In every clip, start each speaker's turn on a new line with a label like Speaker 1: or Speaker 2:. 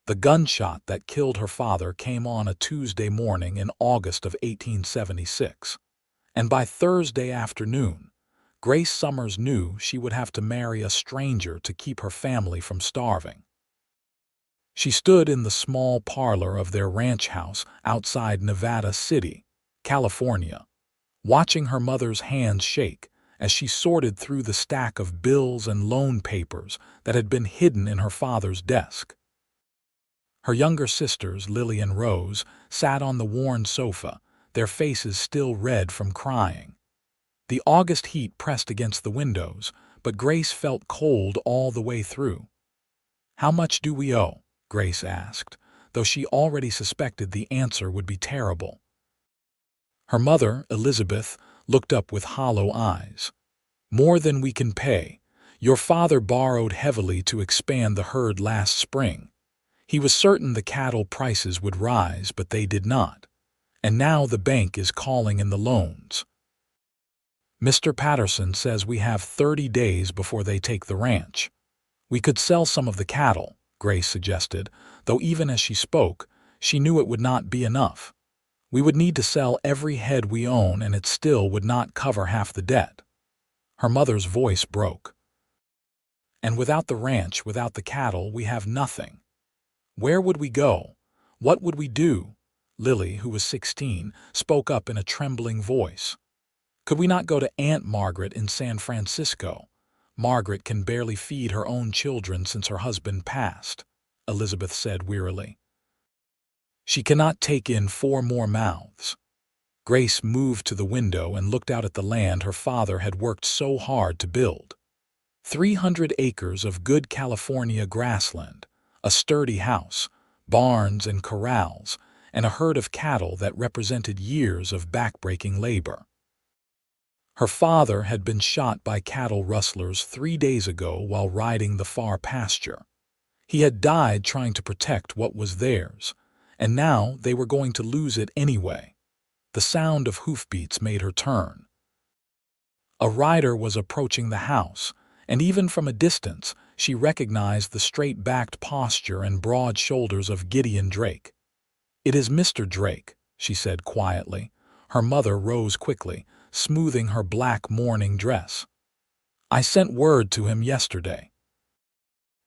Speaker 1: The gunshot that killed her father came on a Tuesday morning in August of 1876, and by Thursday afternoon, Grace Summers knew she would have to marry a stranger to keep her family from starving. She stood in the small parlor of their ranch house outside Nevada City, California, watching her mother's hands shake as she sorted through the stack of bills and loan papers that had been hidden in her father's desk. Her younger sisters, Lily and Rose, sat on the worn sofa, their faces still red from crying. The August heat pressed against the windows, but Grace felt cold all the way through. "How much do we owe?" Grace asked, though she already suspected the answer would be terrible. Her mother, Elizabeth, looked up with hollow eyes. "More than we can pay. Your father borrowed heavily to expand the herd last spring. He was certain the cattle prices would rise, but they did not. And now the bank is calling in the loans. Mr. Patterson says we have 30 days before they take the ranch. We could sell some of the cattle," Grace suggested, though even as she spoke, she knew it would not be enough. "We would need to sell every head we own, and it still would not cover half the debt." Her mother's voice broke. "And without the ranch, without the cattle, we have nothing. Where would we go? What would we do?" Lily, who was 16, spoke up in a trembling voice. "Could we not go to Aunt Margaret in San Francisco? Margaret can barely feed her own children since her husband passed," Elizabeth said wearily. "She cannot take in 4 more mouths." Grace moved to the window and looked out at the land her father had worked so hard to build. 300 acres of good California grassland, a sturdy house, barns and corrals, and a herd of cattle that represented years of backbreaking labor. Her father had been shot by cattle rustlers 3 days ago while riding the far pasture. He had died trying to protect what was theirs, and now they were going to lose it anyway. The sound of hoofbeats made her turn. A rider was approaching the house, and even from a distance, she recognized the straight-backed posture and broad shoulders of Gideon Drake. "It is Mr. Drake," she said quietly. Her mother rose quickly, smoothing her black mourning dress. "I sent word to him yesterday.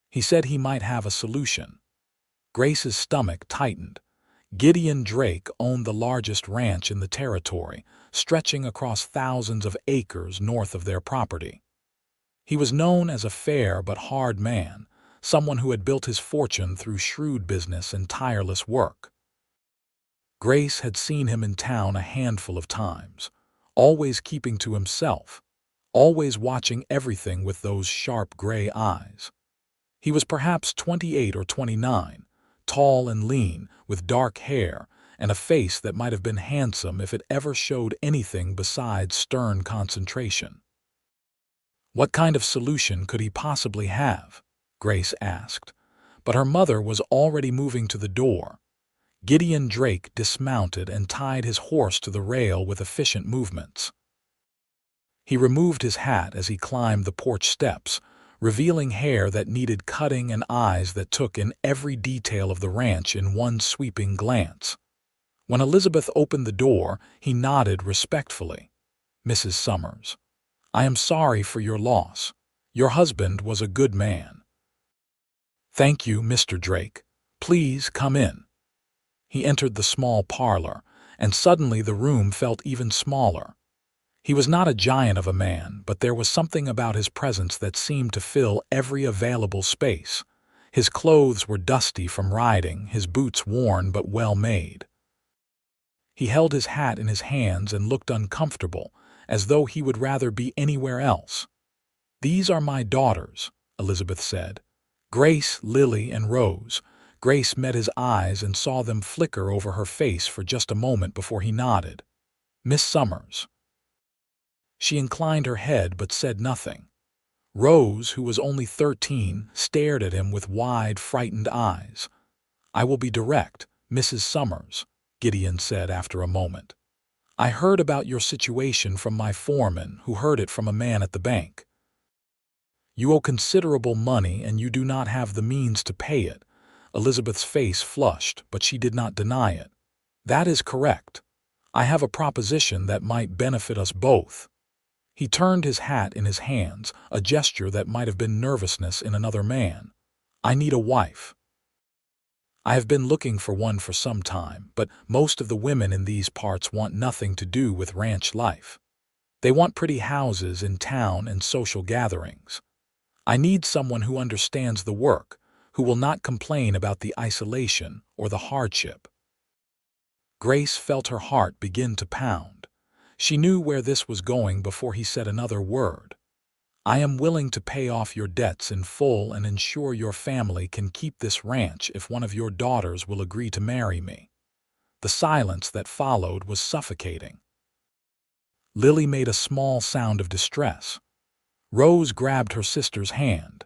Speaker 1: He said he might have a solution." Grace's stomach tightened. Gideon Drake owned the largest ranch in the territory, stretching across thousands of acres north of their property. He was known as a fair but hard man, someone who had built his fortune through shrewd business and tireless work. Grace had seen him in town a handful of times, always keeping to himself, always watching everything with those sharp gray eyes. He was perhaps 28 or 29, tall and lean, with dark hair, and a face that might have been handsome if it ever showed anything besides stern concentration. "What kind of solution could he possibly have?" Grace asked, but her mother was already moving to the door. Gideon Drake dismounted and tied his horse to the rail with efficient movements. He removed his hat as he climbed the porch steps, revealing hair that needed cutting and eyes that took in every detail of the ranch in one sweeping glance. When Elizabeth opened the door, he nodded respectfully. "Mrs. Summers, I am sorry for your loss. Your husband was a good man." "Thank you, Mr. Drake. Please come in." He entered the small parlor, and suddenly the room felt even smaller. He was not a giant of a man, but there was something about his presence that seemed to fill every available space. His clothes were dusty from riding, his boots worn but well made. He held his hat in his hands and looked uncomfortable, as though he would rather be anywhere else. "These are my daughters," Elizabeth said. "Grace, Lily, and Rose." Grace met his eyes and saw them flicker over her face for just a moment before he nodded. "Miss Summers." She inclined her head but said nothing. Rose, who was only 13, stared at him with wide, frightened eyes. "I will be direct, Mrs. Summers," Gideon said after a moment. "I heard about your situation from my foreman, who heard it from a man at the bank. You owe considerable money and you do not have the means to pay it, Elizabeth's face flushed, but she did not deny it. "That is correct. I have a proposition that might benefit us both." He turned his hat in his hands, a gesture that might have been nervousness in another man. "I need a wife. I have been looking for one for some time, but most of the women in these parts want nothing to do with ranch life. They want pretty houses in town and social gatherings. I need someone who understands the work, who will not complain about the isolation or the hardship." Grace felt her heart begin to pound. She knew where this was going before he said another word. "I am willing to pay off your debts in full and ensure your family can keep this ranch if one of your daughters will agree to marry me." The silence that followed was suffocating. Lily made a small sound of distress. Rose grabbed her sister's hand.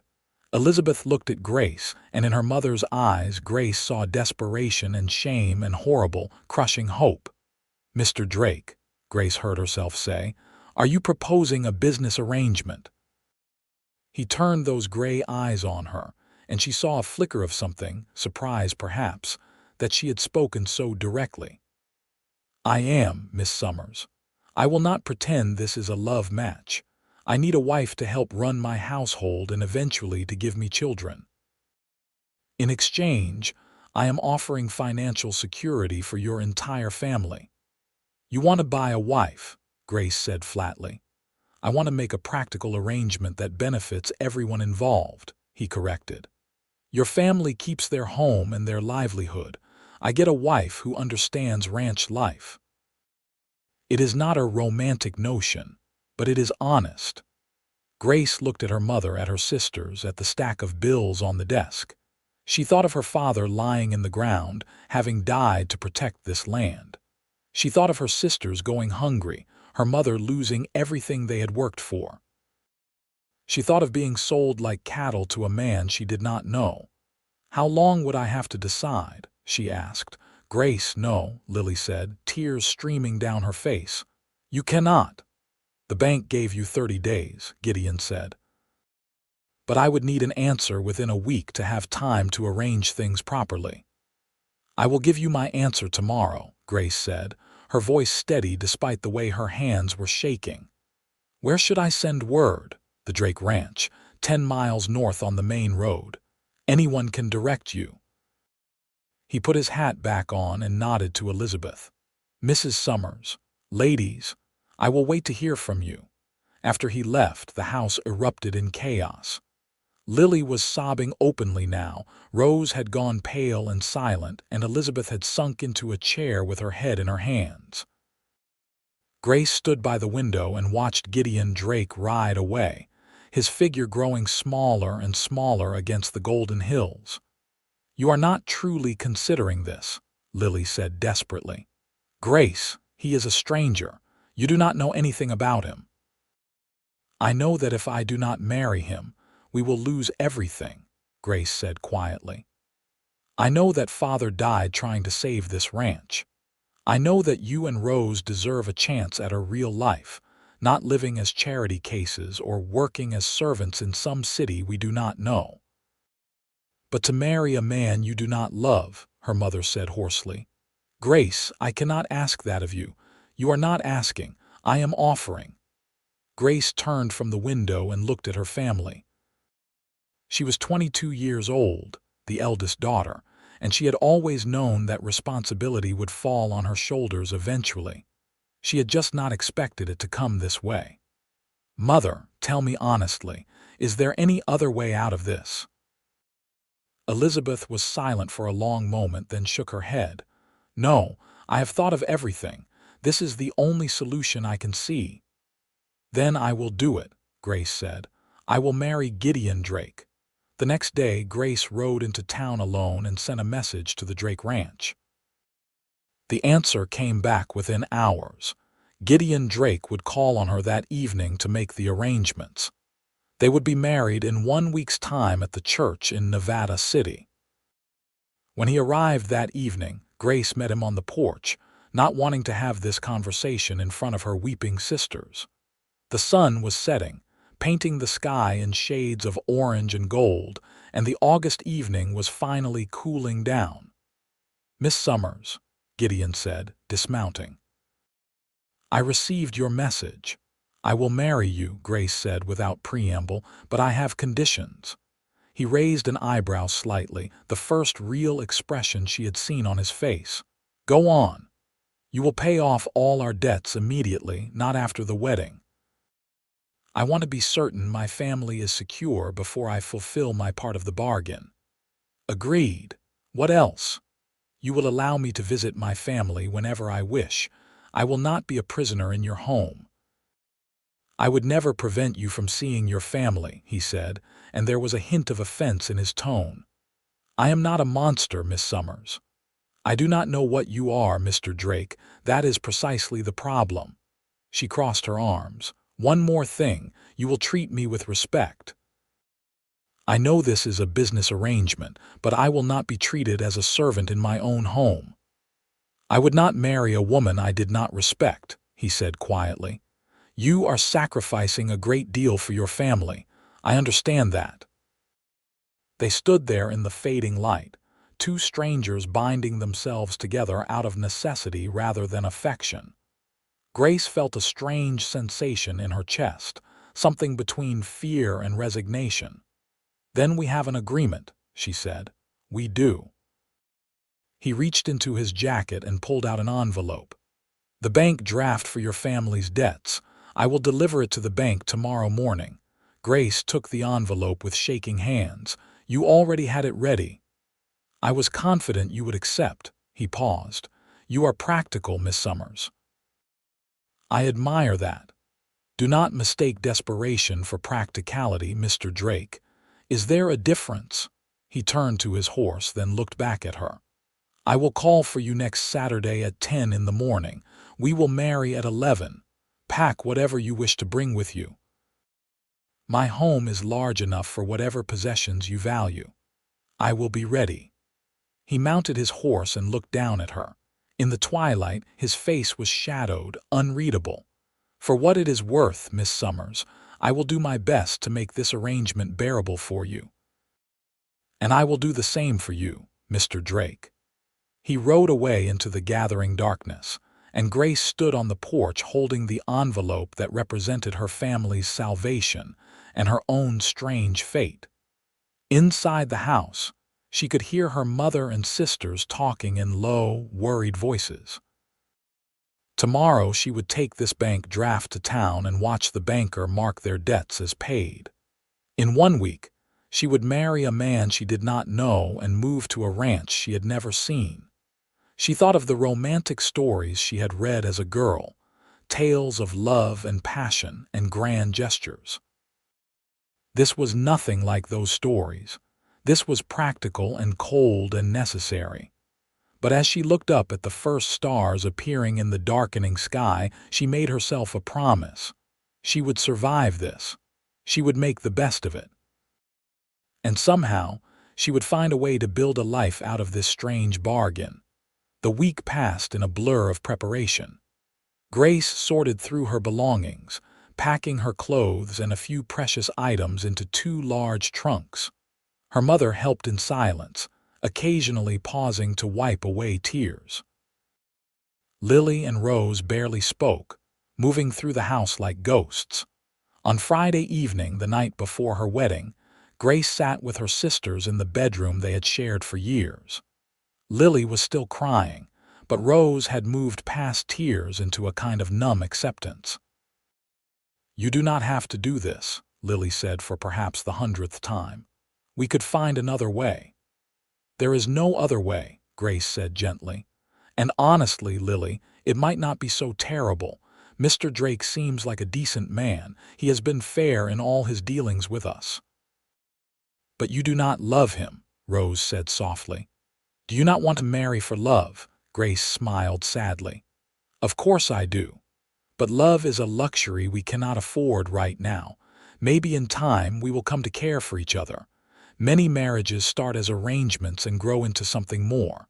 Speaker 1: Elizabeth looked at Grace, and in her mother's eyes Grace saw desperation and shame and horrible, crushing hope. "Mr. Drake," Grace heard herself say, "are you proposing a business arrangement?" He turned those gray eyes on her, and she saw a flicker of something, surprise perhaps, that she had spoken so directly. "I am, Miss Summers. I will not pretend this is a love match. I need a wife to help run my household and eventually to give me children. In exchange, I am offering financial security for your entire family." "You want to buy a wife," Grace said flatly. "I want to make a practical arrangement that benefits everyone involved," he corrected. "Your family keeps their home and their livelihood. I get a wife who understands ranch life. It is not a romantic notion, but it is honest." Grace looked at her mother, at her sisters, at the stack of bills on the desk. She thought of her father lying in the ground, having died to protect this land. She thought of her sisters going hungry, her mother losing everything they had worked for. She thought of being sold like cattle to a man she did not know. "How long would I have to decide?" she asked. "Grace, no," Lily said, tears streaming down her face. "You cannot." "The bank gave you 30 days, Gideon said. "But I would need an answer within a week to have time to arrange things properly." "I will give you my answer tomorrow," Grace said, her voice steady despite the way her hands were shaking. "Where should I send word?" "The Drake Ranch, 10 miles north on the main road. Anyone can direct you." He put his hat back on and nodded to Elizabeth. "Mrs. Summers, ladies, I will wait to hear from you." After he left, the house erupted in chaos. Lily was sobbing openly now, Rose had gone pale and silent, and Elizabeth had sunk into a chair with her head in her hands. Grace stood by the window and watched Gideon Drake ride away, his figure growing smaller and smaller against the golden hills. "You are not truly considering this," Lily said desperately. "Grace, he is a stranger. You do not know anything about him." "I know that if I do not marry him, we will lose everything," Grace said quietly. "I know that Father died trying to save this ranch. I know that you and Rose deserve a chance at a real life, not living as charity cases or working as servants in some city we do not know." "But to marry a man you do not love," her mother said hoarsely. "Grace, I cannot ask that of you. You are not asking. I am offering." Grace turned from the window and looked at her family. She was 22 years old, the eldest daughter, and she had always known that responsibility would fall on her shoulders eventually. She had just not expected it to come this way. "Mother, tell me honestly, is there any other way out of this?" Elizabeth was silent for a long moment, then shook her head. "No, I have thought of everything. This is the only solution I can see." "Then I will do it," Grace said. "I will marry Gideon Drake." The next day, Grace rode into town alone and sent a message to the Drake Ranch. The answer came back within hours. Gideon Drake would call on her that evening to make the arrangements. They would be married in 1 week's time at the church in Nevada City. When he arrived that evening, Grace met him on the porch, not wanting to have this conversation in front of her weeping sisters. The sun was setting, painting the sky in shades of orange and gold, and the August evening was finally cooling down. "Miss Summers," Gideon said, dismounting. "I received your message. I will marry you," Grace said without preamble, "but I have conditions." He raised an eyebrow slightly, the first real expression she had seen on his face. "Go on. You will pay off all our debts immediately, not after the wedding. I want to be certain my family is secure before I fulfill my part of the bargain." "Agreed. What else?" "You will allow me to visit my family whenever I wish. I will not be a prisoner in your home." "I would never prevent you from seeing your family," he said, and there was a hint of offense in his tone. "I am not a monster, Miss Summers. I do not know what you are, Mr. Drake. That is precisely the problem." She crossed her arms. "One more thing. You will treat me with respect. I know this is a business arrangement, but I will not be treated as a servant in my own home." "I would not marry a woman I did not respect," he said quietly. "You are sacrificing a great deal for your family. I understand that." They stood there in the fading light, two strangers binding themselves together out of necessity rather than affection. Grace felt a strange sensation in her chest, something between fear and resignation. "Then we have an agreement," she said. "We do." He reached into his jacket and pulled out an envelope. "The bank draft for your family's debts. I will deliver it to the bank tomorrow morning." Grace took the envelope with shaking hands. "You already had it ready." "I was confident you would accept." He paused. "You are practical, Miss Summers." "I admire that. Do not mistake desperation for practicality, Mr. Drake. Is there a difference?" He turned to his horse, then looked back at her. "I will call for you next Saturday at 10 in the morning. We will marry at 11. Pack whatever you wish to bring with you. My home is large enough for whatever possessions you value. I will be ready." He mounted his horse and looked down at her. In the twilight, his face was shadowed, unreadable. "For what it is worth, Miss Summers, I will do my best to make this arrangement bearable for you. And I will do the same for you, Mr. Drake." He rode away into the gathering darkness, and Grace stood on the porch holding the envelope that represented her family's salvation and her own strange fate. Inside the house, she could hear her mother and sisters talking in low, worried voices. Tomorrow she would take this bank draft to town and watch the banker mark their debts as paid. In 1 week, she would marry a man she did not know and move to a ranch she had never seen. She thought of the romantic stories she had read as a girl, tales of love and passion and grand gestures. This was nothing like those stories. This was practical and cold and necessary. But as she looked up at the first stars appearing in the darkening sky, she made herself a promise. She would survive this. She would make the best of it. And somehow, she would find a way to build a life out of this strange bargain. The week passed in a blur of preparation. Grace sorted through her belongings, packing her clothes and a few precious items into 2 large trunks. Her mother helped in silence, occasionally pausing to wipe away tears. Lily and Rose barely spoke, moving through the house like ghosts. On Friday evening, the night before her wedding, Grace sat with her sisters in the bedroom they had shared for years. Lily was still crying, but Rose had moved past tears into a kind of numb acceptance. "You do not have to do this," Lily said for perhaps the 100th time. "We could find another way." "There is no other way," Grace said gently. "And honestly, Lily, it might not be so terrible. Mr. Drake seems like a decent man. He has been fair in all his dealings with us." "But you do not love him," Rose said softly. "Do you not want to marry for love?" Grace smiled sadly. "Of course I do. But love is a luxury we cannot afford right now. Maybe in time we will come to care for each other. Many marriages start as arrangements and grow into something more."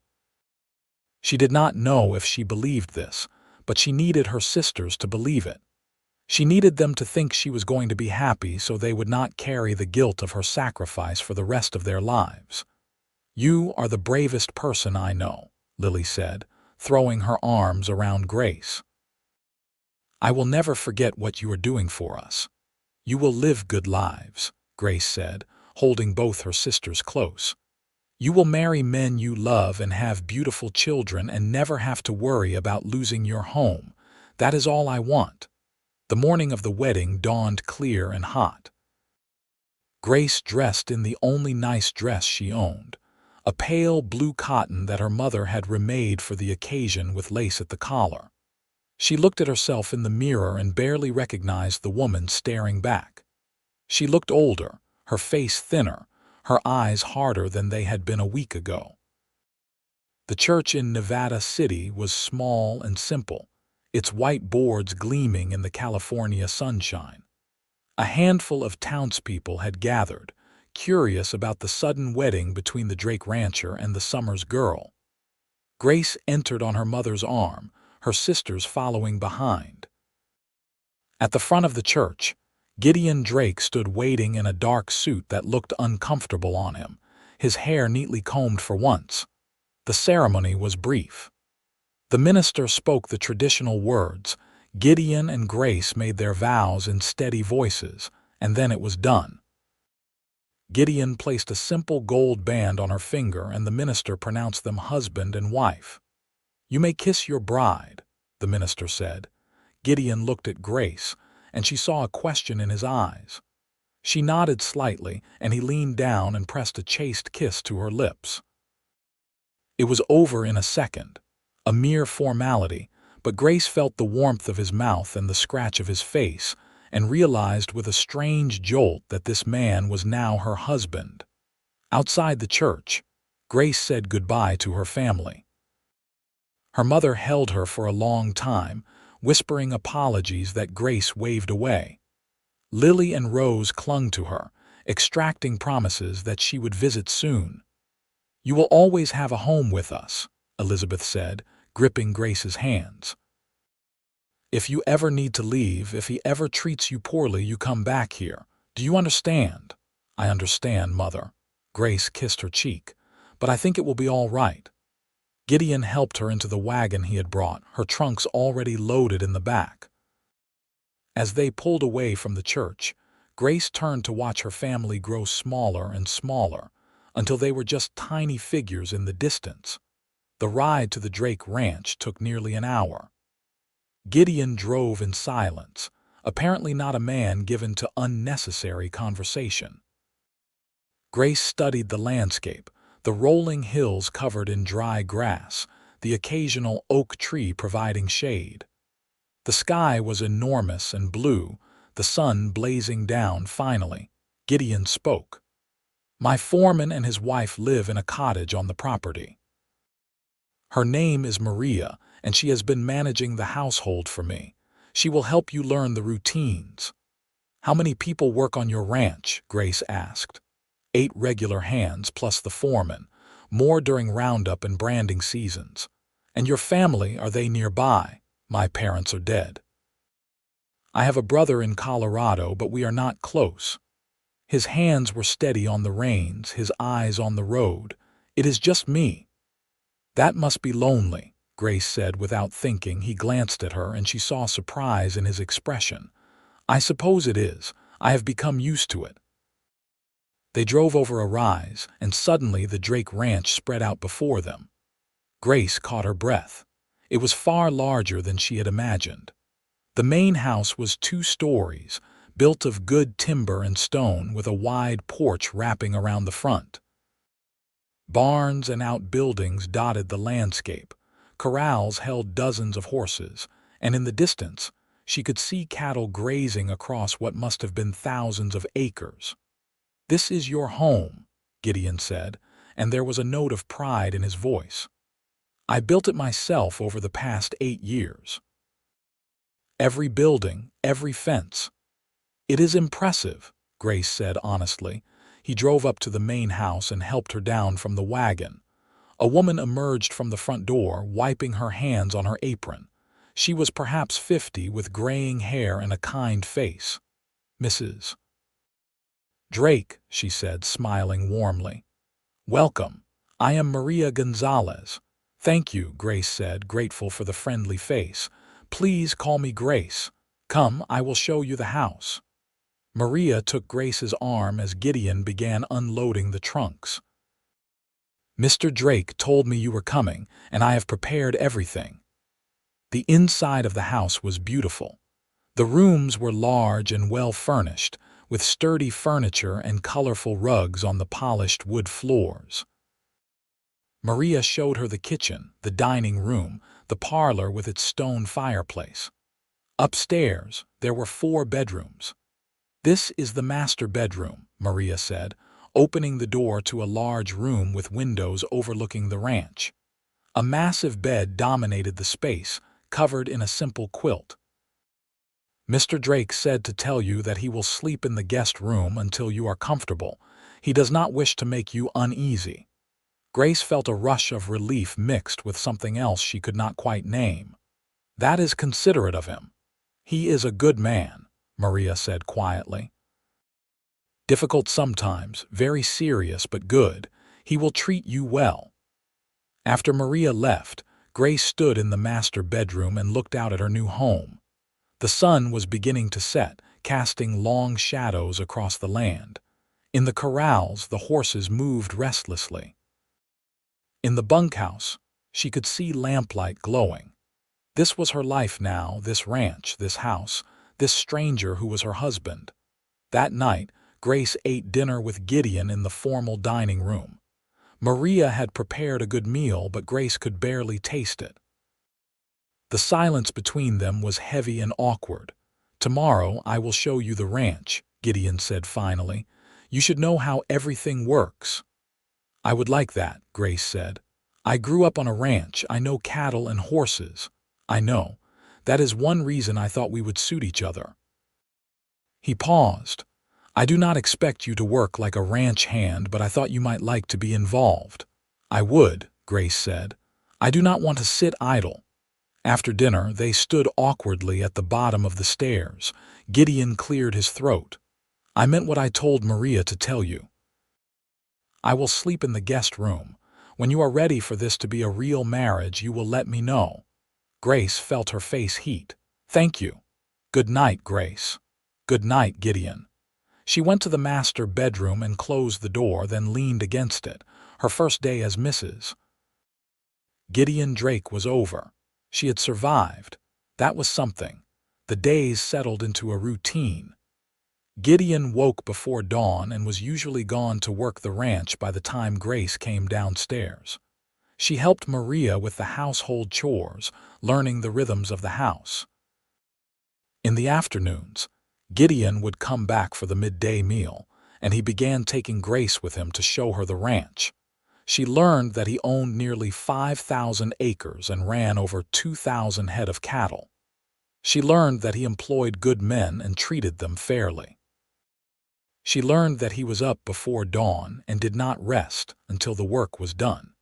Speaker 1: She did not know if she believed this, but she needed her sisters to believe it. She needed them to think she was going to be happy so they would not carry the guilt of her sacrifice for the rest of their lives. "You are the bravest person I know," Lily said, throwing her arms around Grace. "I will never forget what you are doing for us. You will live good lives," Grace said, holding both her sisters close. "You will marry men you love and have beautiful children and never have to worry about losing your home. That is all I want." The morning of the wedding dawned clear and hot. Grace dressed in the only nice dress she owned, a pale blue cotton that her mother had remade for the occasion with lace at the collar. She looked at herself in the mirror and barely recognized the woman staring back. She looked older, her face thinner, her eyes harder than they had been a week ago. The church in Nevada City was small and simple, its white boards gleaming in the California sunshine. A handful of townspeople had gathered, curious about the sudden wedding between the Drake rancher and the Summers girl. Grace entered on her mother's arm, her sisters following behind. At the front of the church, Gideon Drake stood waiting in a dark suit that looked uncomfortable on him, his hair neatly combed for once. The ceremony was brief. The minister spoke the traditional words. Gideon and Grace made their vows in steady voices, and then it was done. Gideon placed a simple gold band on her finger, and the minister pronounced them husband and wife. "You may kiss your bride," the minister said. Gideon looked at Grace, and she saw a question in his eyes. She nodded slightly, and he leaned down and pressed a chaste kiss to her lips. It was over in a second, a mere formality, but Grace felt the warmth of his mouth and the scratch of his face, and realized with a strange jolt that this man was now her husband. Outside the church, Grace said goodbye to her family. Her mother held her for a long time, whispering apologies that Grace waved away. Lily and Rose clung to her, extracting promises that she would visit soon. "You will always have a home with us," Elizabeth said, gripping Grace's hands. "If you ever need to leave, if he ever treats you poorly, you come back here. Do you understand?" "I understand, Mother." Grace kissed her cheek. "But I think it will be all right." Gideon helped her into the wagon he had brought, her trunks already loaded in the back. As they pulled away from the church, Grace turned to watch her family grow smaller and smaller, until they were just tiny figures in the distance. The ride to the Drake ranch took nearly an hour. Gideon drove in silence, apparently not a man given to unnecessary conversation. Grace studied the landscape, the rolling hills covered in dry grass, the occasional oak tree providing shade. The sky was enormous and blue, the sun blazing down finally. Gideon spoke. "My foreman and his wife live in a cottage on the property. Her name is Maria, and she has been managing the household for me. She will help you learn the routines." "How many people work on your ranch?" Grace asked. 8 regular hands plus the foreman, more during roundup and branding seasons. "And your family, are they nearby?" "My parents are dead. I have a brother in Colorado, but we are not close." His hands were steady on the reins, his eyes on the road. "It is just me." "That must be lonely," Grace said without thinking. He glanced at her, and she saw surprise in his expression. "I suppose it is. I have become used to it." They drove over a rise, and suddenly the Drake ranch spread out before them. Grace caught her breath. It was far larger than she had imagined. The main house was 2 stories, built of good timber and stone, with a wide porch wrapping around the front. Barns and outbuildings dotted the landscape. Corrals held dozens of horses, and in the distance, she could see cattle grazing across what must have been thousands of acres. "This is your home," Gideon said, and there was a note of pride in his voice. "I built it myself over the past 8 years. Every building, every fence." "It is impressive," Grace said honestly. He drove up to the main house and helped her down from the wagon. A woman emerged from the front door, wiping her hands on her apron. She was perhaps 50, with graying hair and a kind face. "Mrs. Drake," she said, smiling warmly. "Welcome. I am Maria Gonzalez." "Thank you," Grace said, grateful for the friendly face. "Please call me Grace. Come, I will show you the house." Maria took Grace's arm as Gideon began unloading the trunks. "Mr. Drake told me you were coming, and I have prepared everything." The inside of the house was beautiful. The rooms were large and well furnished, with sturdy furniture and colorful rugs on the polished wood floors. Maria showed her the kitchen, the dining room, the parlor with its stone fireplace. Upstairs, there were 4 bedrooms. "This is the master bedroom," Maria said, opening the door to a large room with windows overlooking the ranch. A massive bed dominated the space, covered in a simple quilt. "Mr. Drake said to tell you that he will sleep in the guest room until you are comfortable. He does not wish to make you uneasy." Grace felt a rush of relief mixed with something else she could not quite name. "That is considerate of him. He is a good man," Maria said quietly. "Difficult sometimes, very serious but good. He will treat you well." After Maria left, Grace stood in the master bedroom and looked out at her new home. The sun was beginning to set, casting long shadows across the land. In the corrals, the horses moved restlessly. In the bunkhouse, she could see lamplight glowing. This was her life now, this ranch, this house, this stranger who was her husband. That night, Grace ate dinner with Gideon in the formal dining room. Maria had prepared a good meal, but Grace could barely taste it. The silence between them was heavy and awkward. "Tomorrow I will show you the ranch," Gideon said finally. "You should know how everything works." "I would like that," Grace said. "I grew up on a ranch. I know cattle and horses." "I know. That is one reason I thought we would suit each other." He paused. "I do not expect you to work like a ranch hand, but I thought you might like to be involved." "I would," Grace said. "I do not want to sit idle." After dinner, they stood awkwardly at the bottom of the stairs. Gideon cleared his throat. "I meant what I told Maria to tell you. I will sleep in the guest room. When you are ready for this to be a real marriage, you will let me know." Grace felt her face heat. "Thank you. Good night, Grace." "Good night, Gideon." She went to the master bedroom and closed the door, then leaned against it. Her first day as Mrs. Gideon Drake was over. She had survived. That was something. The days settled into a routine. Gideon woke before dawn and was usually gone to work the ranch by the time Grace came downstairs. She helped Maria with the household chores, learning the rhythms of the house. In the afternoons, Gideon would come back for the midday meal, and he began taking Grace with him to show her the ranch. She learned that he owned nearly 5,000 acres and ran over 2,000 head of cattle. She learned that he employed good men and treated them fairly. She learned that he was up before dawn and did not rest until the work was done.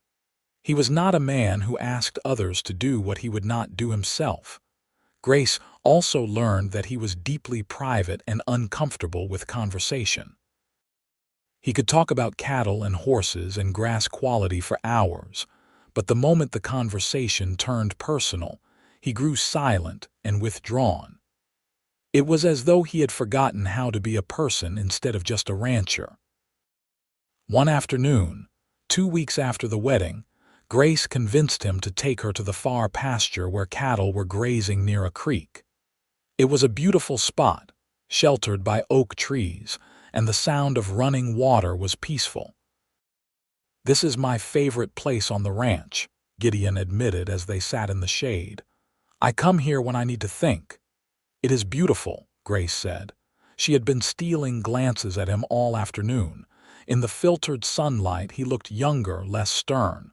Speaker 1: He was not a man who asked others to do what he would not do himself. Grace also learned that he was deeply private and uncomfortable with conversation. He could talk about cattle and horses and grass quality for hours, but the moment the conversation turned personal, he grew silent and withdrawn. It was as though he had forgotten how to be a person instead of just a rancher. One afternoon, 2 weeks after the wedding, Grace convinced him to take her to the far pasture where cattle were grazing near a creek. It was a beautiful spot, sheltered by oak trees, and the sound of running water was peaceful. "This is my favorite place on the ranch," Gideon admitted as they sat in the shade. "I come here when I need to think." "It is beautiful," Grace said. She had been stealing glances at him all afternoon. In the filtered sunlight, he looked younger, less stern.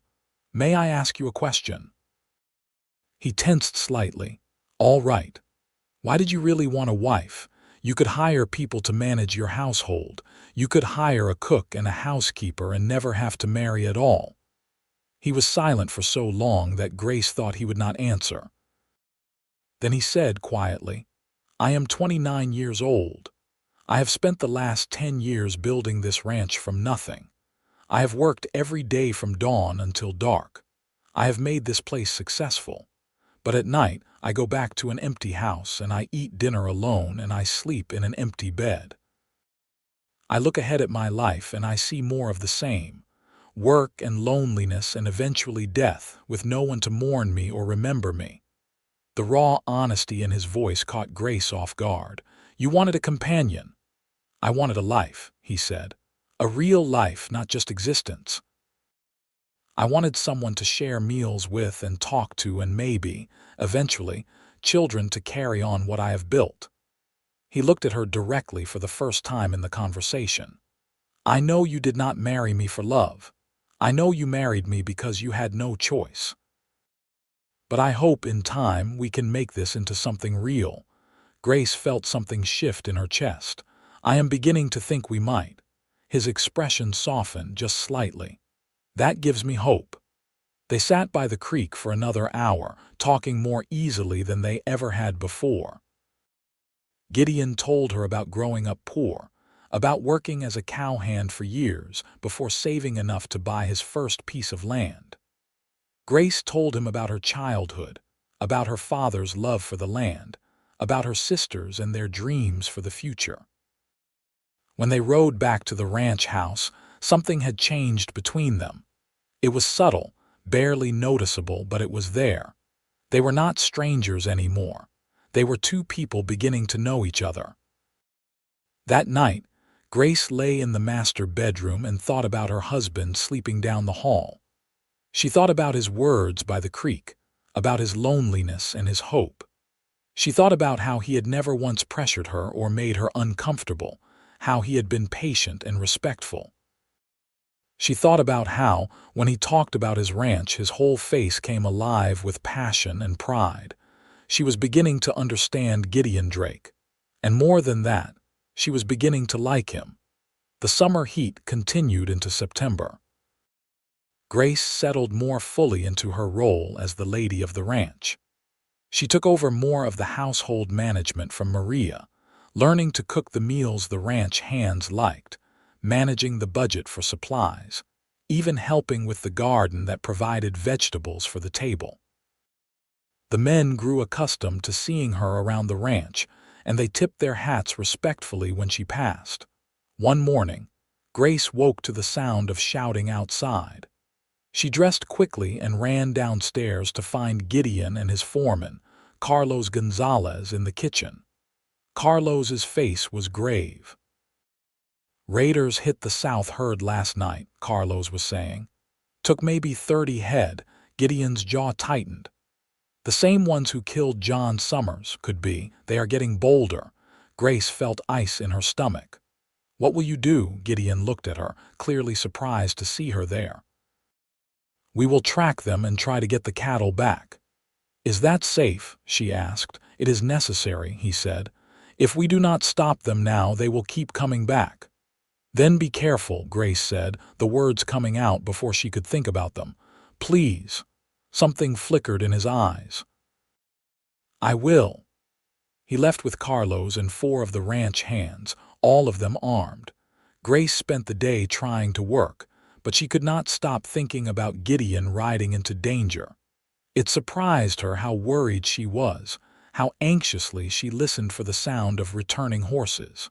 Speaker 1: "May I ask you a question?" He tensed slightly. "All right. Why did you really want a wife? You could hire people to manage your household. You could hire a cook and a housekeeper and never have to marry at all." He was silent for so long that Grace thought he would not answer. Then he said quietly, "I am 29 years old. I have spent the last 10 years building this ranch from nothing. I have worked every day from dawn until dark. I have made this place successful. But at night, I go back to an empty house and I eat dinner alone and I sleep in an empty bed. I look ahead at my life and I see more of the same. Work and loneliness and eventually death with no one to mourn me or remember me." The raw honesty in his voice caught Grace off guard. "You wanted a companion." "I wanted a life," he said. "A real life, not just existence. I wanted someone to share meals with and talk to and maybe, eventually, children to carry on what I have built." He looked at her directly for the first time in the conversation. "I know you did not marry me for love. I know you married me because you had no choice. But I hope in time we can make this into something real." Grace felt something shift in her chest. "I am beginning to think we might." His expression softened just slightly. "That gives me hope." They sat by the creek for another hour, talking more easily than they ever had before. Gideon told her about growing up poor, about working as a cowhand for years before saving enough to buy his first piece of land. Grace told him about her childhood, about her father's love for the land, about her sisters and their dreams for the future. When they rode back to the ranch house, something had changed between them. It was subtle, barely noticeable, but it was there. They were not strangers anymore. They were two people beginning to know each other. That night, Grace lay in the master bedroom and thought about her husband sleeping down the hall. She thought about his words by the creek, about his loneliness and his hope. She thought about how he had never once pressured her or made her uncomfortable, how he had been patient and respectful. She thought about how, when he talked about his ranch, his whole face came alive with passion and pride. She was beginning to understand Gideon Drake. And more than that, she was beginning to like him. The summer heat continued into September. Grace settled more fully into her role as the lady of the ranch. She took over more of the household management from Maria, learning to cook the meals the ranch hands liked, managing the budget for supplies, even helping with the garden that provided vegetables for the table. The men grew accustomed to seeing her around the ranch, and they tipped their hats respectfully when she passed. One morning, Grace woke to the sound of shouting outside. She dressed quickly and ran downstairs to find Gideon and his foreman, Carlos Gonzalez, in the kitchen. Carlos's face was grave. "Raiders hit the south herd last night," Carlos was saying. "Took maybe 30 head." Gideon's jaw tightened. "The same ones who killed John Summers, could be. They are getting bolder." Grace felt ice in her stomach. "What will you do?" Gideon looked at her, clearly surprised to see her there. "We will track them and try to get the cattle back." "Is that safe?" she asked. "It is necessary," he said. "If we do not stop them now, they will keep coming back." "Then be careful," Grace said, the words coming out before she could think about them. "Please." Something flickered in his eyes. "I will." He left with Carlos and 4 of the ranch hands, all of them armed. Grace spent the day trying to work, but she could not stop thinking about Gideon riding into danger. It surprised her how worried she was, how anxiously she listened for the sound of returning horses.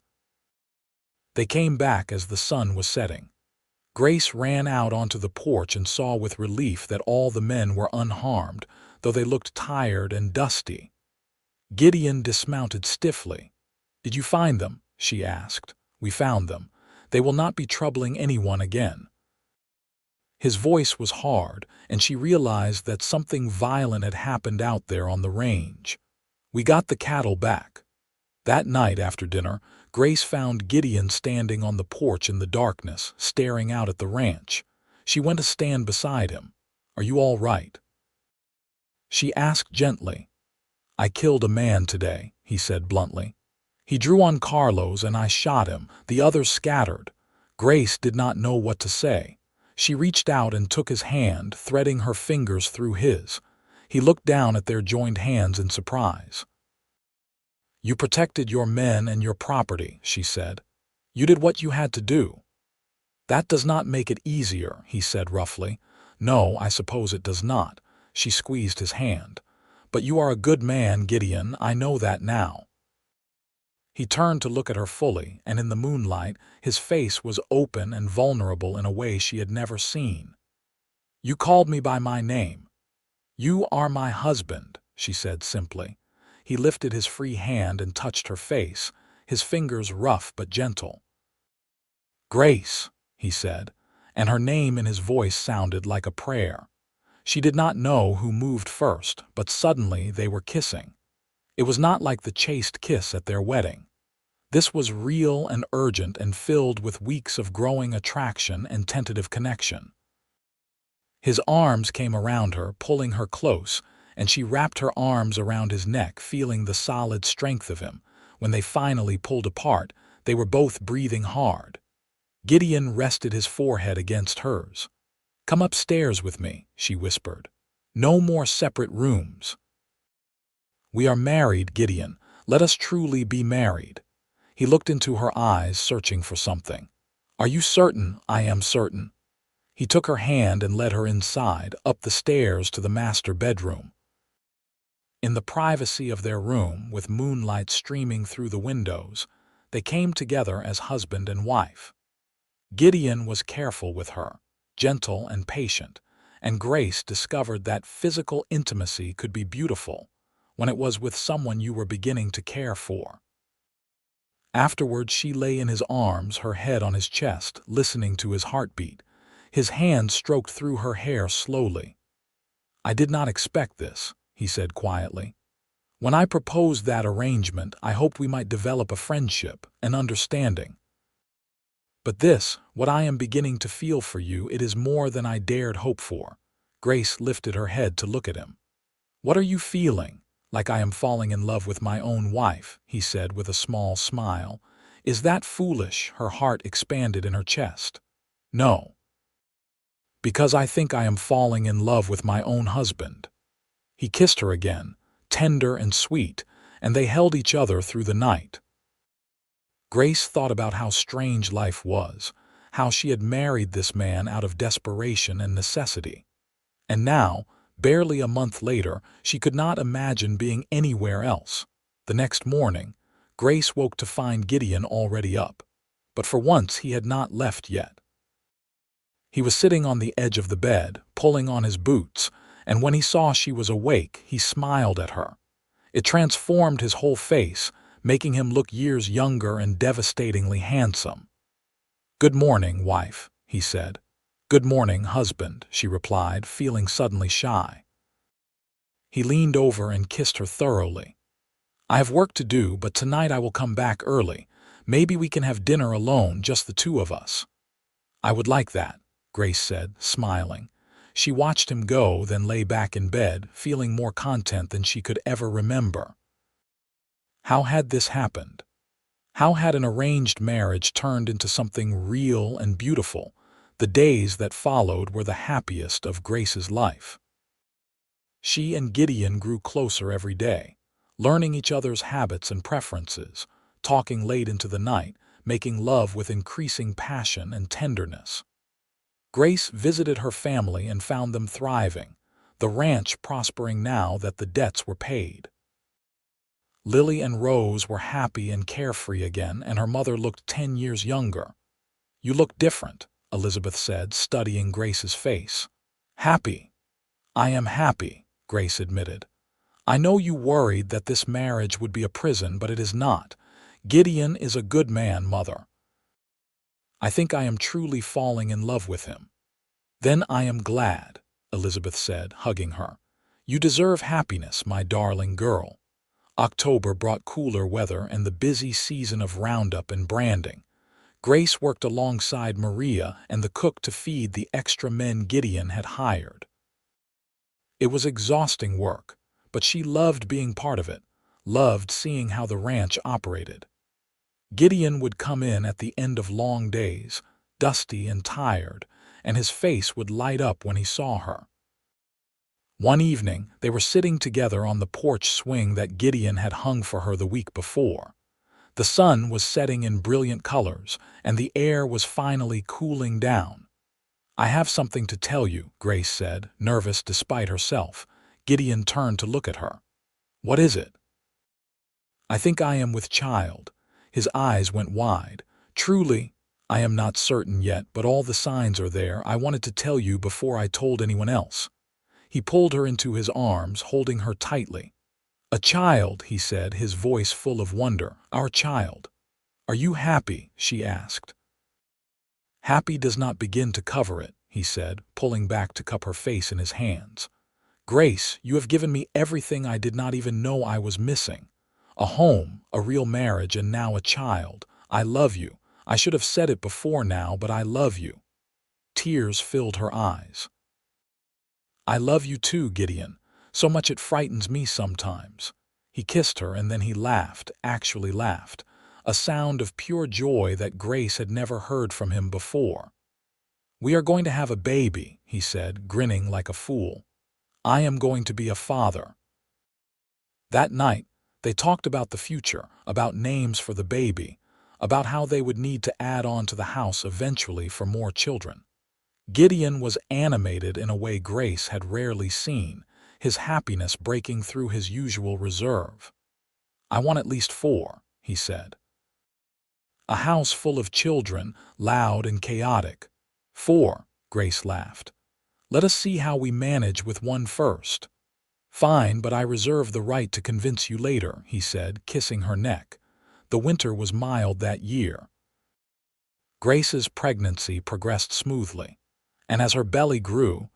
Speaker 1: They came back as the sun was setting. Grace ran out onto the porch and saw with relief that all the men were unharmed, though they looked tired and dusty. Gideon dismounted stiffly. "Did you find them?" she asked. "We found them. They will not be troubling anyone again." His voice was hard, and she realized that something violent had happened out there on the range. "We got the cattle back." That night after dinner, Grace found Gideon standing on the porch in the darkness, staring out at the ranch. She went to stand beside him. "Are you all right?" she asked gently. "I killed a man today," he said bluntly. "He drew on Carlos and I shot him. The others scattered." Grace did not know what to say. She reached out and took his hand, threading her fingers through his. He looked down at their joined hands in surprise. "You protected your men and your property," she said. "You did what you had to do." "That does not make it easier," he said roughly. "No, I suppose it does not." She squeezed his hand. "But you are a good man, Gideon, I know that now." He turned to look at her fully, and in the moonlight, his face was open and vulnerable in a way she had never seen. "You called me by my name. You are my husband," she said simply. He lifted his free hand and touched her face, his fingers rough but gentle. "Grace," he said, and her name in his voice sounded like a prayer. She did not know who moved first, but suddenly they were kissing. It was not like the chaste kiss at their wedding. This was real and urgent and filled with weeks of growing attraction and tentative connection. His arms came around her, pulling her close, and she wrapped her arms around his neck, feeling the solid strength of him. When they finally pulled apart, they were both breathing hard. Gideon rested his forehead against hers. "Come upstairs with me," she whispered. "No more separate rooms." "We are married, Gideon. Let us truly be married." He looked into her eyes, searching for something. "Are you certain?" "I am certain." He took her hand and led her inside, up the stairs to the master bedroom. In the privacy of their room, with moonlight streaming through the windows, they came together as husband and wife. Gideon was careful with her, gentle and patient, and Grace discovered that physical intimacy could be beautiful when it was with someone you were beginning to care for. Afterward, she lay in his arms, her head on his chest, listening to his heartbeat. His hand stroked through her hair slowly. "I did not expect this," he said quietly. "When I proposed that arrangement, I hoped we might develop a friendship, an understanding. But this, what I am beginning to feel for you, it is more than I dared hope for." Grace lifted her head to look at him. "What are you feeling?" "Like I am falling in love with my own wife," he said with a small smile. "Is that foolish?" Her heart expanded in her chest. "No. Because I think I am falling in love with my own husband." He kissed her again, tender and sweet, and they held each other through the night. Grace thought about how strange life was, how she had married this man out of desperation and necessity. And now, barely a month later, she could not imagine being anywhere else. The next morning, Grace woke to find Gideon already up. But for once he had not left yet. He was sitting on the edge of the bed, pulling on his boots, and when he saw she was awake, he smiled at her. It transformed his whole face, making him look years younger and devastatingly handsome. "Good morning, wife," he said. "Good morning, husband," she replied, feeling suddenly shy. He leaned over and kissed her thoroughly. "I have work to do, but tonight I will come back early. Maybe we can have dinner alone, just the two of us." "I would like that," Grace said, smiling. She watched him go, then lay back in bed, feeling more content than she could ever remember. How had this happened? How had an arranged marriage turned into something real and beautiful? The days that followed were the happiest of Grace's life. She and Gideon grew closer every day, learning each other's habits and preferences, talking late into the night, making love with increasing passion and tenderness. Grace visited her family and found them thriving, the ranch prospering now that the debts were paid. Lily and Rose were happy and carefree again, and her mother looked 10 years younger. "You look different," Elizabeth said, studying Grace's face. "Happy. I am happy," Grace admitted. "I know you worried that this marriage would be a prison, but it is not. Gideon is a good man, Mother. I think I am truly falling in love with him." "Then I am glad," Elizabeth said, hugging her. "You deserve happiness, my darling girl." October brought cooler weather and the busy season of roundup and branding. Grace worked alongside Maria and the cook to feed the extra men Gideon had hired. It was exhausting work, but she loved being part of it, loved seeing how the ranch operated. Gideon would come in at the end of long days, dusty and tired, and his face would light up when he saw her. One evening, they were sitting together on the porch swing that Gideon had hung for her the week before. The sun was setting in brilliant colors, and the air was finally cooling down. "I have something to tell you," Grace said, nervous despite herself. Gideon turned to look at her. "What is it?" "I think I am with child." His eyes went wide. "Truly, I am not certain yet, but all the signs are there. I wanted to tell you before I told anyone else." He pulled her into his arms, holding her tightly. "A child," he said, his voice full of wonder. "Our child." "Are you happy?" she asked. "Happy does not begin to cover it," he said, pulling back to cup her face in his hands. "Grace, you have given me everything I did not even know I was missing. A home, a real marriage, and now a child. I love you. I should have said it before now, but I love you." Tears filled her eyes. "I love you too, Gideon. So much it frightens me sometimes." He kissed her and then he laughed, actually laughed, a sound of pure joy that Grace had never heard from him before. "We are going to have a baby," he said, grinning like a fool. "I am going to be a father." That night, they talked about the future, about names for the baby, about how they would need to add on to the house eventually for more children. Gideon was animated in a way Grace had rarely seen, his happiness breaking through his usual reserve. "I want at least 4, he said. "A house full of children, loud and chaotic." 4, Grace laughed. "Let us see how we manage with one first." "Fine, but I reserve the right to convince you later," he said, kissing her neck. The winter was mild that year. Grace's pregnancy progressed smoothly, and as her belly grew,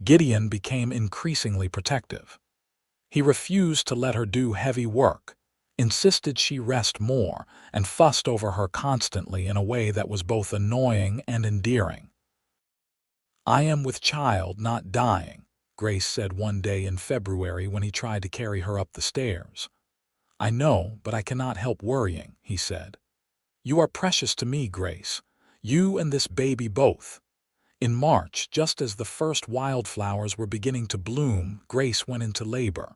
Speaker 1: Gideon became increasingly protective. He refused to let her do heavy work, insisted she rest more, and fussed over her constantly in a way that was both annoying and endearing. "I am with child, not dying," Grace said one day in February when he tried to carry her up the stairs. "I know, but I cannot help worrying," he said. "You are precious to me, Grace. You and this baby both." In March, just as the first wildflowers were beginning to bloom, Grace went into labor.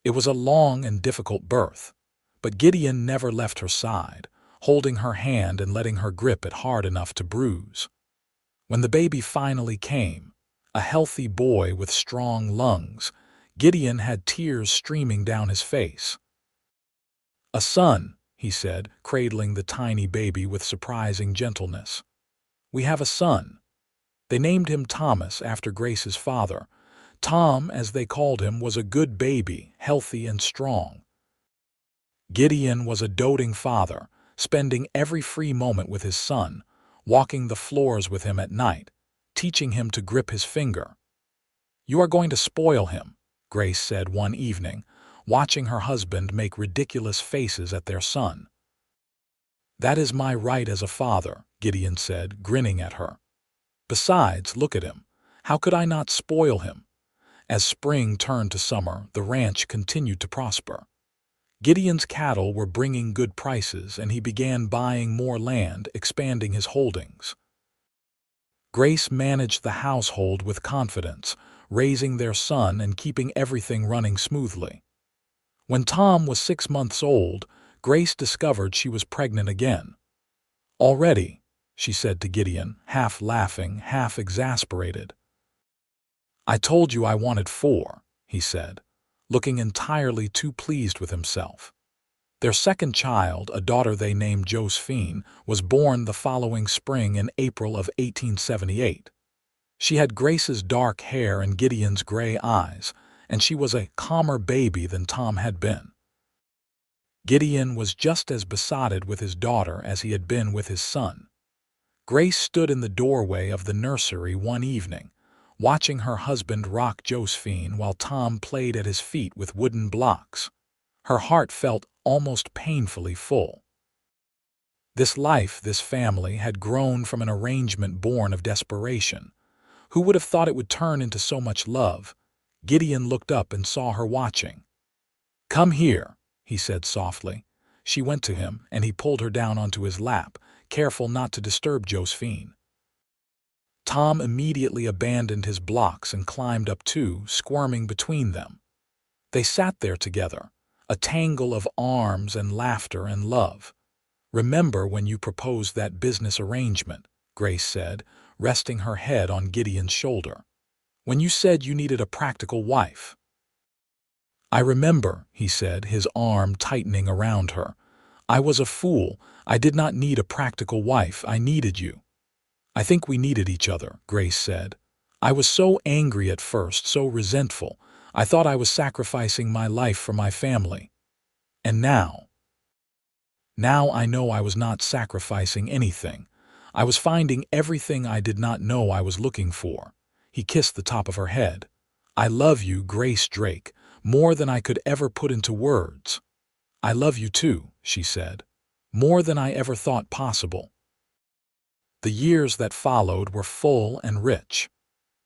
Speaker 1: It was a long and difficult birth, but Gideon never left her side, holding her hand and letting her grip it hard enough to bruise. When the baby finally came, a healthy boy with strong lungs, Gideon had tears streaming down his face. "A son," he said, cradling the tiny baby with surprising gentleness. "We have a son." They named him Thomas after Grace's father. Tom, as they called him, was a good baby, healthy and strong. Gideon was a doting father, spending every free moment with his son, walking the floors with him at night, teaching him to grip his finger. "You are going to spoil him," Grace said one evening, watching her husband make ridiculous faces at their son. "That is my right as a father," Gideon said, grinning at her. "Besides, look at him. How could I not spoil him?" As spring turned to summer, the ranch continued to prosper. Gideon's cattle were bringing good prices, and he began buying more land, expanding his holdings. Grace managed the household with confidence, raising their son and keeping everything running smoothly. When Tom was 6 months old, Grace discovered she was pregnant again. "Already," she said to Gideon, half laughing, half exasperated. "I told you I wanted 4, he said, looking entirely too pleased with himself. Their second child, a daughter they named Josephine, was born the following spring in April of 1878. She had Grace's dark hair and Gideon's gray eyes, and she was a calmer baby than Tom had been. Gideon was just as besotted with his daughter as he had been with his son. Grace stood in the doorway of the nursery one evening, watching her husband rock Josephine while Tom played at his feet with wooden blocks. Her heart felt almost painfully full. This life, this family, had grown from an arrangement born of desperation. Who would have thought it would turn into so much love? Gideon looked up and saw her watching. "Come here," he said softly. She went to him, and he pulled her down onto his lap, careful not to disturb Josephine. Tom immediately abandoned his blocks and climbed up too, squirming between them. They sat there together, a tangle of arms and laughter and love. "Remember when you proposed that business arrangement," Grace said, resting her head on Gideon's shoulder. "When you said you needed a practical wife." "I remember," he said, his arm tightening around her. "I was a fool. I did not need a practical wife. I needed you." "I think we needed each other," Grace said. "I was so angry at first, so resentful. I thought I was sacrificing my life for my family. And now I know I was not sacrificing anything. I was finding everything I did not know I was looking for." He kissed the top of her head. "I love you, Grace Drake, more than I could ever put into words." "I love you too," she said, "more than I ever thought possible." The years that followed were full and rich.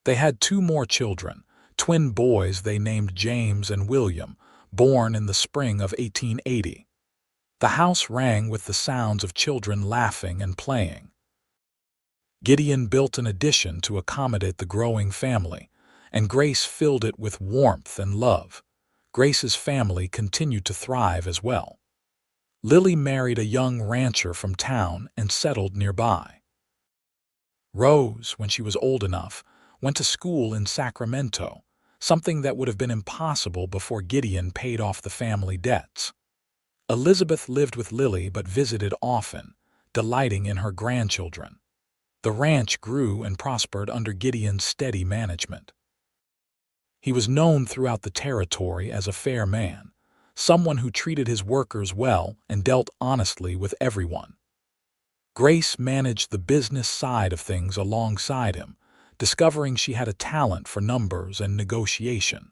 Speaker 1: They had 2 more children, twin boys they named James and William, born in the spring of 1880. The house rang with the sounds of children laughing and playing. Gideon built an addition to accommodate the growing family, and Grace filled it with warmth and love. Grace's family continued to thrive as well. Lily married a young rancher from town and settled nearby. Rose, when she was old enough, went to school in Sacramento, something that would have been impossible before Gideon paid off the family debts. Elizabeth lived with Lily but visited often, delighting in her grandchildren. The ranch grew and prospered under Gideon's steady management. He was known throughout the territory as a fair man, someone who treated his workers well and dealt honestly with everyone. Grace managed the business side of things alongside him, discovering she had a talent for numbers and negotiation.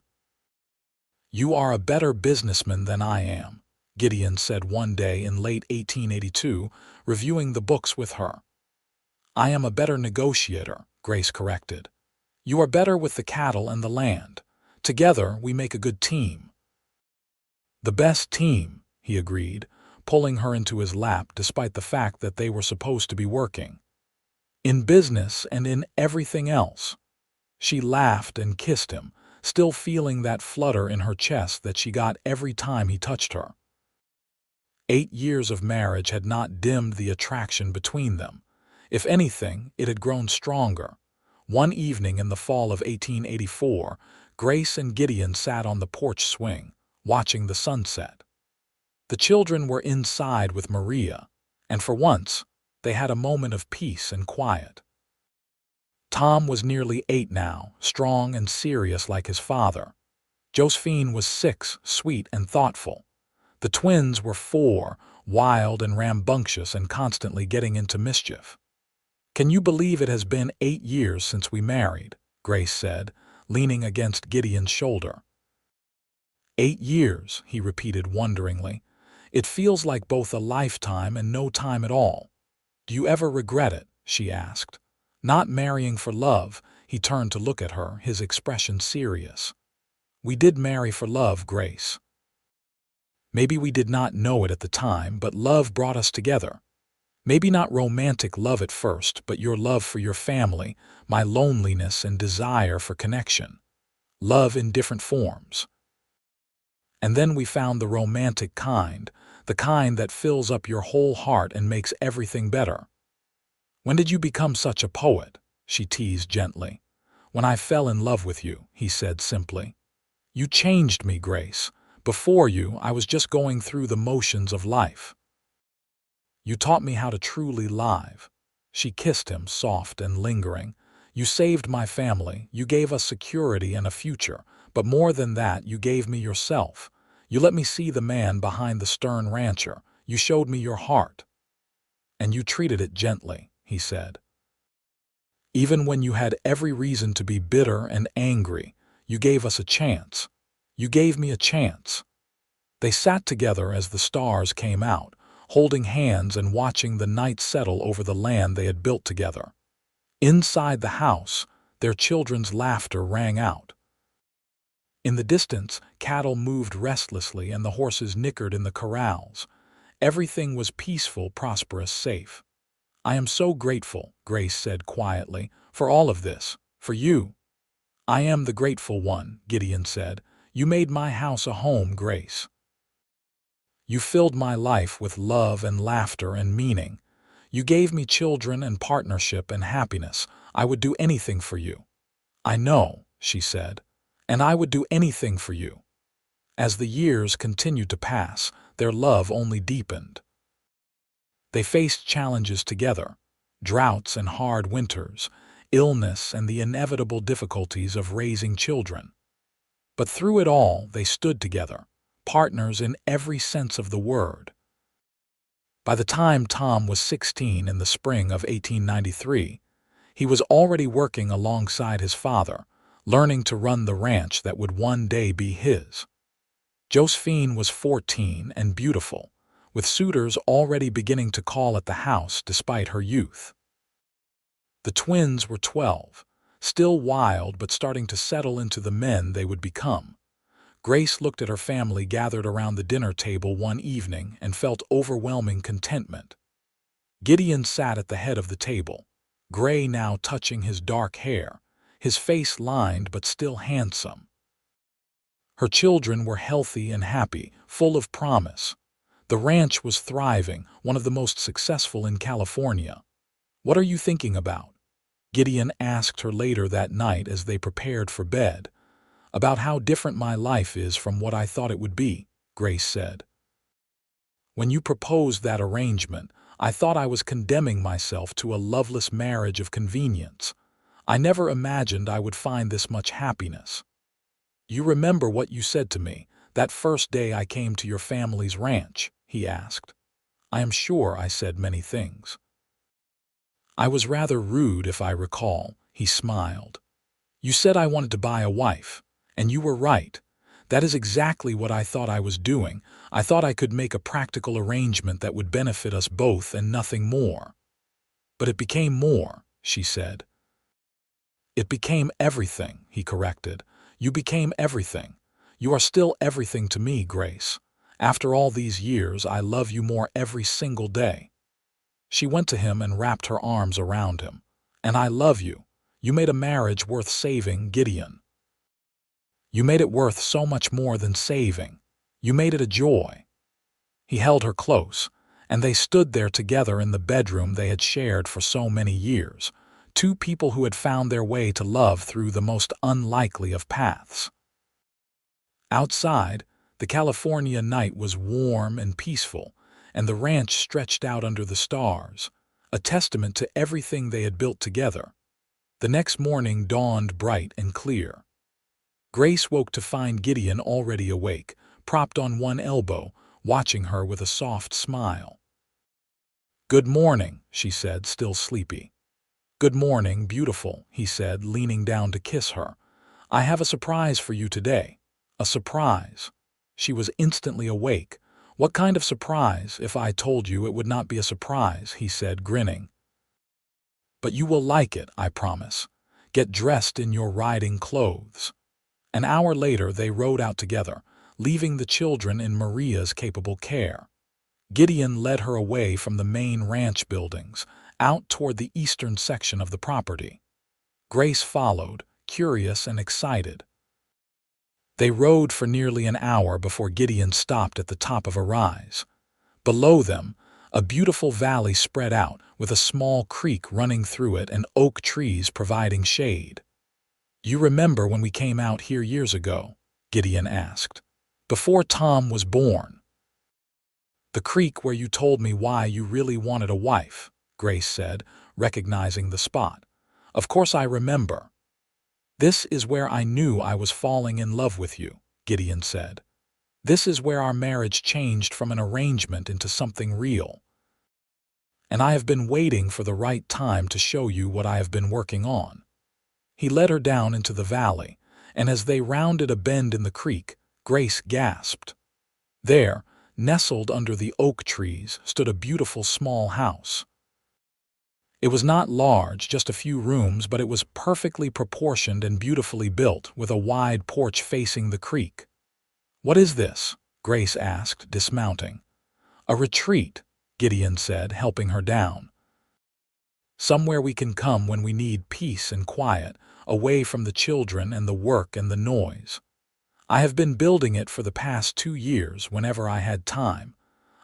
Speaker 1: "You are a better businessman than I am," Gideon said one day in late 1882, reviewing the books with her. "I am a better negotiator," Grace corrected. "You are better with the cattle and the land. Together we make a good team." "The best team," he agreed, pulling her into his lap despite the fact that they were supposed to be working. "In business and in everything else." She laughed and kissed him, still feeling that flutter in her chest that she got every time he touched her. 8 years of marriage had not dimmed the attraction between them. If anything, it had grown stronger. One evening in the fall of 1884, Grace and Gideon sat on the porch swing, watching the sunset. The children were inside with Maria, and for once, they had a moment of peace and quiet. Tom was nearly 8 now, strong and serious like his father. Josephine was 6, sweet and thoughtful. The twins were 4, wild and rambunctious and constantly getting into mischief. "Can you believe it has been 8 years since we married?" Grace said, leaning against Gideon's shoulder. 8 years, he repeated wonderingly. "It feels like both a lifetime and no time at all." "Do you ever regret it?" she asked. "Not marrying for love." He turned to look at her, his expression serious. "We did marry for love, Grace. Maybe we did not know it at the time, but love brought us together. Maybe not romantic love at first, but your love for your family, my loneliness and desire for connection. Love in different forms. And then we found the romantic kind, the kind that fills up your whole heart and makes everything better." "When did you become such a poet?" she teased gently. "When I fell in love with you," he said simply. "You changed me, Grace. Before you, I was just going through the motions of life. You taught me how to truly live." She kissed him, soft and lingering. "You saved my family, you gave us security and a future, but more than that, you gave me yourself. You let me see the man behind the stern rancher. You showed me your heart. And you treated it gently," he said. "Even when you had every reason to be bitter and angry, you gave us a chance. You gave me a chance." They sat together as the stars came out, holding hands and watching the night settle over the land they had built together. Inside the house, their children's laughter rang out. In the distance, cattle moved restlessly and the horses nickered in the corrals. Everything was peaceful, prosperous, safe. "I am so grateful," Grace said quietly, "for all of this, for you." "I am the grateful one," Gideon said. "You made my house a home, Grace. You filled my life with love and laughter and meaning. You gave me children and partnership and happiness. I would do anything for you." "I know," she said, "and I would do anything for you." As the years continued to pass, their love only deepened. They faced challenges together: droughts and hard winters, illness and the inevitable difficulties of raising children. But through it all, they stood together, partners in every sense of the word. By the time Tom was 16 in the spring of 1893, he was already working alongside his father, learning to run the ranch that would one day be his. Josephine was 14 and beautiful, with suitors already beginning to call at the house despite her youth. The twins were 12, still wild but starting to settle into the men they would become. Grace looked at her family gathered around the dinner table one evening and felt overwhelming contentment. Gideon sat at the head of the table, gray now touching his dark hair, his face lined but still handsome. Her children were healthy and happy, full of promise. The ranch was thriving, one of the most successful in California. "What are you thinking about?" Gideon asked her later that night as they prepared for bed. "About how different my life is from what I thought it would be," Grace said. "When you proposed that arrangement, I thought I was condemning myself to a loveless marriage of convenience. I never imagined I would find this much happiness. You remember what you said to me, that first day I came to your family's ranch?" he asked. "I am sure I said many things." "I was rather rude, if I recall," he smiled. "You said I wanted to buy a wife, and you were right. That is exactly what I thought I was doing. I thought I could make a practical arrangement that would benefit us both and nothing more." "But it became more," she said. "It became everything," he corrected. "You became everything. You are still everything to me, Grace. After all these years, I love you more every single day." She went to him and wrapped her arms around him. "And I love you. You made a marriage worth saving, Gideon. You made it worth so much more than saving. You made it a joy." He held her close, and they stood there together in the bedroom they had shared for so many years, two people who had found their way to love through the most unlikely of paths. Outside, the California night was warm and peaceful, and the ranch stretched out under the stars, a testament to everything they had built together. The next morning dawned bright and clear. Grace woke to find Gideon already awake, propped on one elbow, watching her with a soft smile. "Good morning," she said, still sleepy. "Good morning, beautiful," he said, leaning down to kiss her. "I have a surprise for you today." "A surprise?" She was instantly awake. "What kind of surprise? If I told you, it would not be a surprise," he said, grinning. "But you will like it, I promise. Get dressed in your riding clothes." An hour later, they rode out together, leaving the children in Maria's capable care. Gideon led her away from the main ranch buildings, out toward the eastern section of the property. Grace followed, curious and excited. They rode for nearly an hour before Gideon stopped at the top of a rise. Below them, a beautiful valley spread out, with a small creek running through it and oak trees providing shade. "You remember when we came out here years ago?" Gideon asked. "Before Tom was born." "The creek where you told me why you really wanted a wife," Grace said, recognizing the spot. "Of course I remember." "This is where I knew I was falling in love with you," Gideon said. "This is where our marriage changed from an arrangement into something real. And I have been waiting for the right time to show you what I have been working on." He led her down into the valley, and as they rounded a bend in the creek, Grace gasped. There, nestled under the oak trees, stood a beautiful small house. It was not large, just a few rooms, but it was perfectly proportioned and beautifully built, with a wide porch facing the creek. "What is this?" Grace asked, dismounting. "A retreat," Gideon said, helping her down. Somewhere we can come when we need peace and quiet, away from the children and the work and the noise. I have been building it for the past 2 years whenever I had time.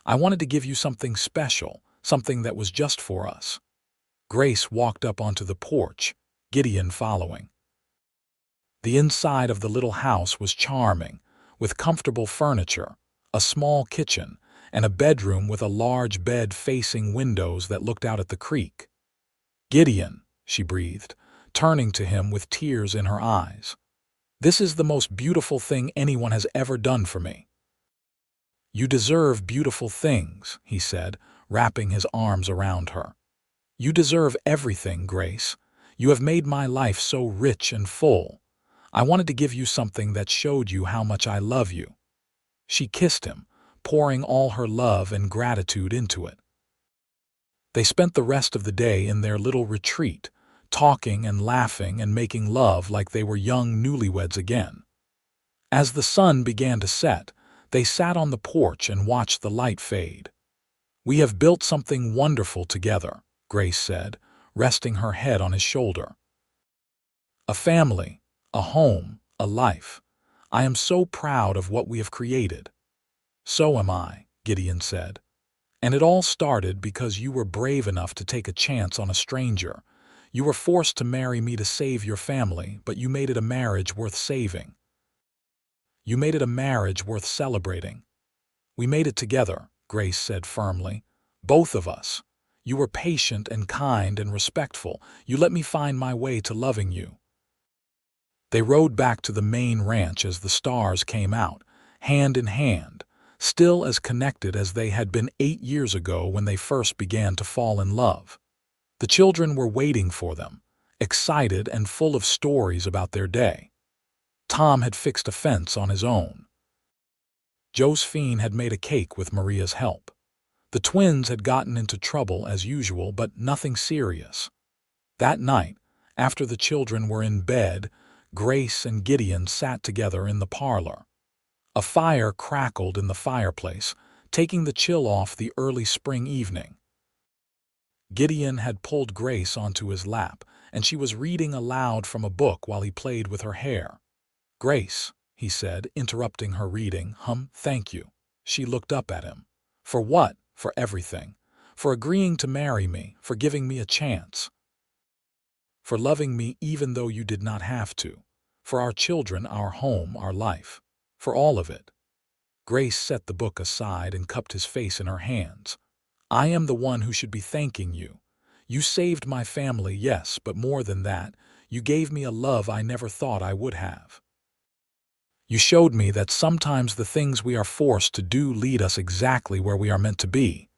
Speaker 1: I wanted to give you something special, something that was just for us." Grace walked up onto the porch, Gideon following. The inside of the little house was charming, with comfortable furniture, a small kitchen, and a bedroom with a large bed facing windows that looked out at the creek. "Gideon," she breathed, turning to him with tears in her eyes. "This is the most beautiful thing anyone has ever done for me." "You deserve beautiful things," he said, wrapping his arms around her. "You deserve everything, Grace. You have made my life so rich and full. I wanted to give you something that showed you how much I love you." She kissed him, pouring all her love and gratitude into it. They spent the rest of the day in their little retreat, talking and laughing and making love like they were young newlyweds again. As the sun began to set, they sat on the porch and watched the light fade. "We have built something wonderful together," Grace said, resting her head on his shoulder. "A family, a home, a life. I am so proud of what we have created." "So am I," Gideon said. "And it all started because you were brave enough to take a chance on a stranger. You were forced to marry me to save your family, but you made it a marriage worth saving. You made it a marriage worth celebrating." "We made it together," Grace said firmly. "Both of us. You were patient and kind and respectful. You let me find my way to loving you." They rode back to the main ranch as the stars came out, hand in hand, still as connected as they had been 8 years ago when they first began to fall in love. The children were waiting for them, excited and full of stories about their day. Tom had fixed a fence on his own. Josephine had made a cake with Maria's help. The twins had gotten into trouble as usual, but nothing serious. That night, after the children were in bed, Grace and Gideon sat together in the parlor. A fire crackled in the fireplace, taking the chill off the early spring evening. Gideon had pulled Grace onto his lap, and she was reading aloud from a book while he played with her hair. "Grace," he said, interrupting her reading, "thank you." She looked up at him. "For what?" "For everything. For agreeing to marry me, for giving me a chance. For loving me even though you did not have to. For our children, our home, our life. For all of it." Grace set the book aside and cupped his face in her hands. "I am the one who should be thanking you. You saved my family, yes, but more than that, you gave me a love I never thought I would have. You showed me that sometimes the things we are forced to do lead us exactly where we are meant to be."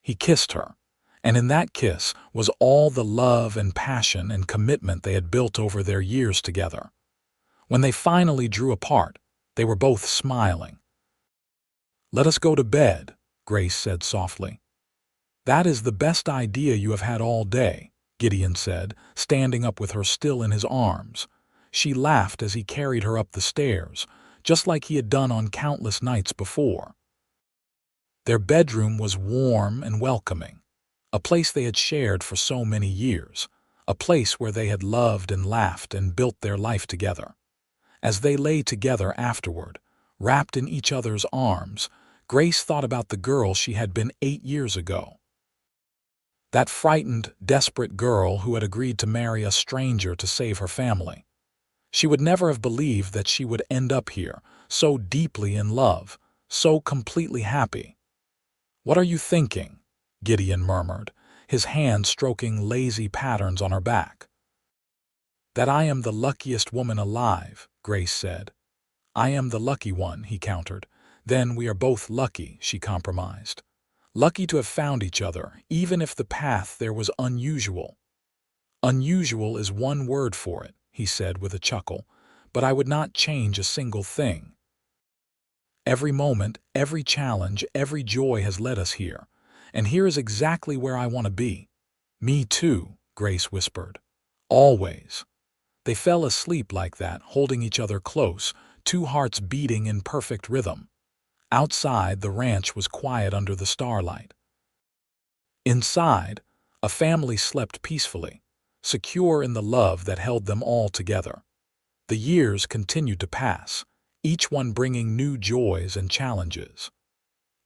Speaker 1: He kissed her, and in that kiss was all the love and passion and commitment they had built over their years together. When they finally drew apart, they were both smiling. "Let us go to bed," Grace said softly. "That is the best idea you have had all day," Gideon said, standing up with her still in his arms. She laughed as he carried her up the stairs, just like he had done on countless nights before. Their bedroom was warm and welcoming, a place they had shared for so many years, a place where they had loved and laughed and built their life together. As they lay together afterward, wrapped in each other's arms, Grace thought about the girl she had been 8 years ago. That frightened, desperate girl who had agreed to marry a stranger to save her family. She would never have believed that she would end up here, so deeply in love, so completely happy. "What are you thinking?" Gideon murmured, his hand stroking lazy patterns on her back. "That I am the luckiest woman alive," Grace said. "I am the lucky one," he countered. "Then we are both lucky," she compromised. "Lucky to have found each other, even if the path there was unusual." "Unusual is one word for it," he said with a chuckle, "but I would not change a single thing. Every moment, every challenge, every joy has led us here, and here is exactly where I want to be." "Me too," Grace whispered. "Always." They fell asleep like that, holding each other close, two hearts beating in perfect rhythm. Outside, the ranch was quiet under the starlight. Inside, A family slept peacefully, secure in the love that held them all together. The years continued to pass, each one bringing new joys and challenges.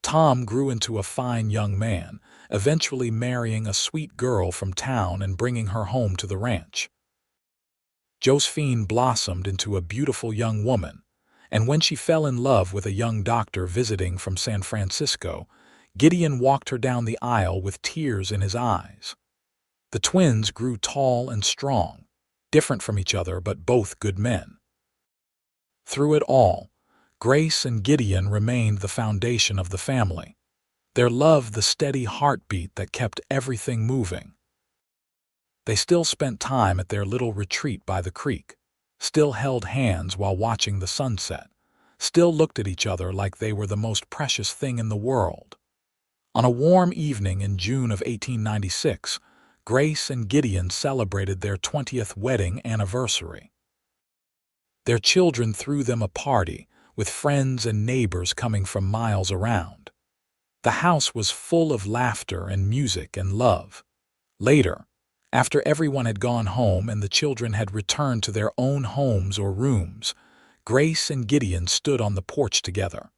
Speaker 1: Tom grew into a fine young man, eventually marrying a sweet girl from town and bringing her home to the ranch. Josephine blossomed into a beautiful young woman, and when she fell in love with a young doctor visiting from San Francisco, Gideon walked her down the aisle with tears in his eyes. The twins grew tall and strong, different from each other but both good men. Through it all, Grace and Gideon remained the foundation of the family, their love the steady heartbeat that kept everything moving. They still spent time at their little retreat by the creek, still held hands while watching the sunset, still looked at each other like they were the most precious thing in the world. On a warm evening in June of 1896, Grace and Gideon celebrated their 20th wedding anniversary. Their children threw them a party, with friends and neighbors coming from miles around. The house was full of laughter and music and love. Later, after everyone had gone home and the children had returned to their own homes or rooms, Grace and Gideon stood on the porch together.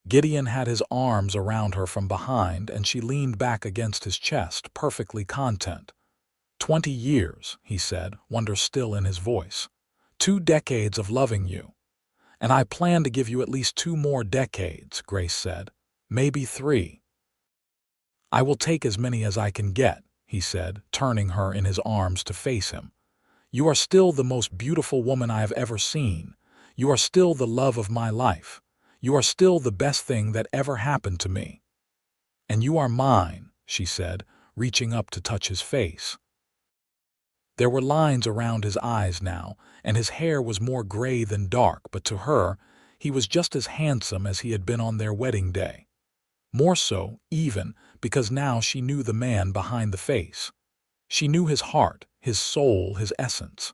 Speaker 1: Gideon had his arms around her from behind and she leaned back against his chest, perfectly content. 20 years, he said, wonder still in his voice. 2 decades of loving you. And I plan to give you at least 2 more decades, Grace said. Maybe 3. I will take as many as I can get, he said, turning her in his arms to face him. You are still the most beautiful woman I have ever seen. You are still the love of my life. You are still the best thing that ever happened to me. And you are mine, she said, reaching up to touch his face. There were lines around his eyes now, and his hair was more gray than dark, but to her, he was just as handsome as he had been on their wedding day. More so, even, because now she knew the man behind the face. She knew his heart, his soul, his essence.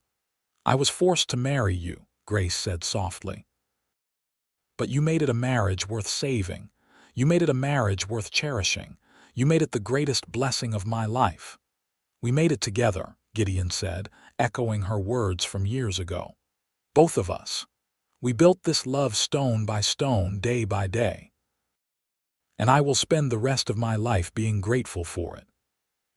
Speaker 1: I was forced to marry you, Grace said softly. But you made it a marriage worth saving. You made it a marriage worth cherishing. You made it the greatest blessing of my life. We made it together, Gideon said, echoing her words from years ago. Both of us. We built this love stone by stone, day by day. And I will spend the rest of my life being grateful for it.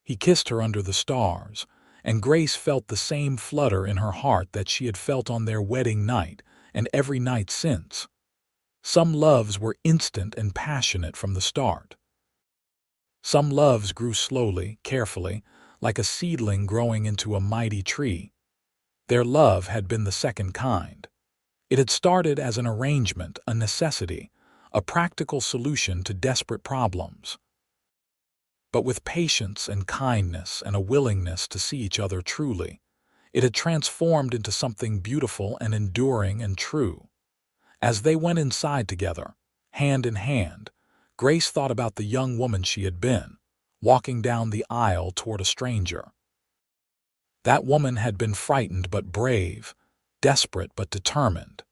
Speaker 1: He kissed her under the stars, and Grace felt the same flutter in her heart that she had felt on their wedding night and every night since. Some loves were instant and passionate from the start. Some loves grew slowly, carefully, like a seedling growing into a mighty tree. Their love had been the second kind. It had started as an arrangement, a necessity, a practical solution to desperate problems. But with patience and kindness and a willingness to see each other truly, it had transformed into something beautiful and enduring and true. As they went inside together, hand in hand, Grace thought about the young woman she had been, walking down the aisle toward a stranger. That woman had been frightened but brave, desperate but determined.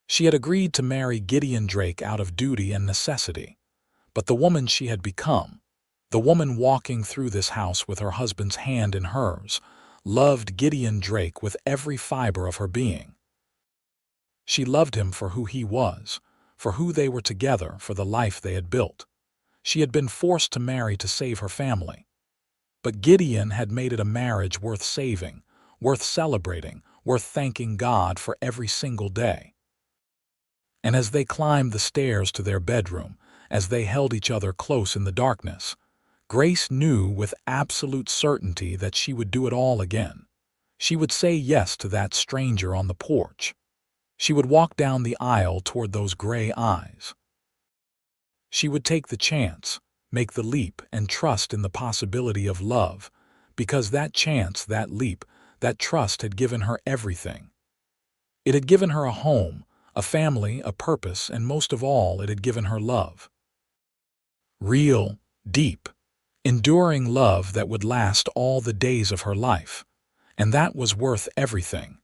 Speaker 1: She had agreed to marry Gideon Drake out of duty and necessity, but the woman she had become, the woman walking through this house with her husband's hand in hers, loved Gideon Drake with every fiber of her being. She loved him for who he was, for who they were together, for the life they had built. She had been forced to marry to save her family. But Gideon had made it a marriage worth saving, worth celebrating, worth thanking God for every single day. And as they climbed the stairs to their bedroom, as they held each other close in the darkness, Grace knew with absolute certainty that she would do it all again. She would say yes to that stranger on the porch. She would walk down the aisle toward those gray eyes. She would take the chance, make the leap, and trust in the possibility of love, because that chance, that leap, that trust had given her everything. It had given her a home, a family, a purpose, and most of all, it had given her love. Real, deep, enduring love that would last all the days of her life. And that was worth everything.